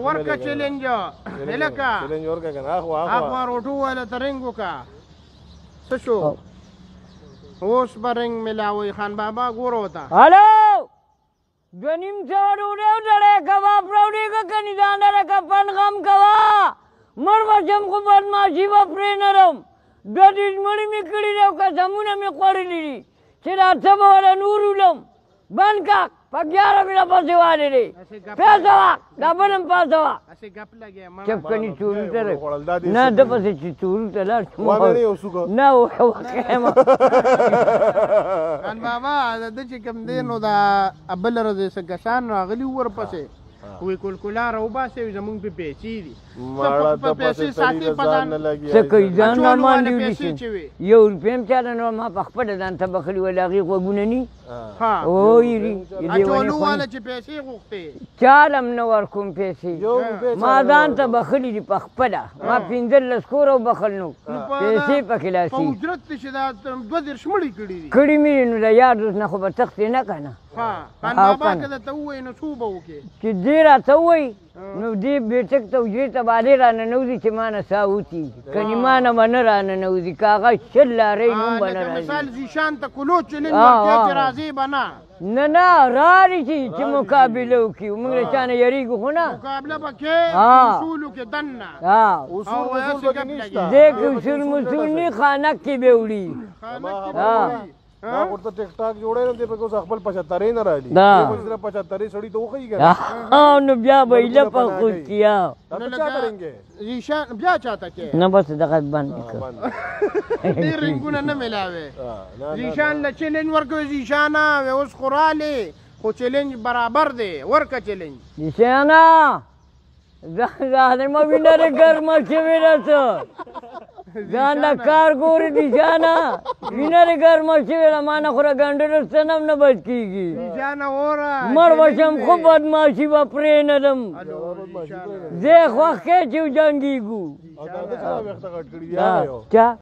ورکه چیلنج هلکه چیلنج ورکه کنه اخوا روټو والا ترنګ وکړه څه شو اوس به رنګ ملاوي خان بابا ګورو ته هلو دوه نیم سوه ډوډۍ وتړی کباب راوړې که کني ځان لره کفن غم کوه مړ به شم خو بدماشي به پرې نرم دوه ډیز مړي مې کړي دي او قسمونه مې خوړلي دي چې دا څه به وله نور ولم بند کا په 11 مې راپسې والې دی پیسه وه دا بل هم پاسه وه چپ کني چورو ته نه ده پسې چې چورو ته لاړ شم نه وخیم خان بابا د ده چې کوم دی نو دا بله ورځ څه کسان راغلي ورپسې وی کلکلا راوباسئ زمونږ پې پیسې دي په پیسې ساتي په ځان څه کوي ځان راماندې ولي یو روپۍ هم چاته نه ما په خپله ځان ته بخلي ول هغې غوږونه ني اچولو والا چې پیسې غوښتې چاله هم نه ورکوم پیسې ما ځان ته بخلي دي په خپله ما 15 کوره وبخل نو پیسې پکې لاسي په اجرت چې دا 2 مړي کړي دي کړي مې نو د یار دوست نه خو به تختې نه که نه خان بابا که درته ووایي نو څه به وکړې چې دې راته ووایي نو دې بیټک ته حجرې ته بالې را ننوځي چې ما نه ساه وتي کني ما نه به نه را ننوځي که هغه 60 لارۍ نوم به نه راځي مثال زیشان ته کلو چلنج ورکړې چې راځې به نه نه نه راري چې مقابله وکړي موږ له چا نه یېرېږو خو نه مقابله به کې اصولو کې دننه دې کې اصول مسول ني خانک کې به وړي ما ورته ټیک ټاک جوړی نو دې پکې اوس خپل 75 نه راځي خو صرف 75 سړی ته وښیي که نو بیا به یې لپه خود کیا زیشان بیا چاته کې نه بس دغه بند کړه ډېر رنګونه نه ملاوې زیشان له چیلنج ورکوي زیشانه اوس خو رالې خو چیلنج برابر دی ورکه چیلنج زیشانه ځانمه وینه دې ګرمه شوې ده څه ځان له کار ګورې زیشانه وینه دې ګرمه شوې ده ما نه خوره ګنډلو ستن هم نه بچ کېږي مړ به شم خو بدماشي به پرې نه دم زه خوښ کې چې وجنګېږو چا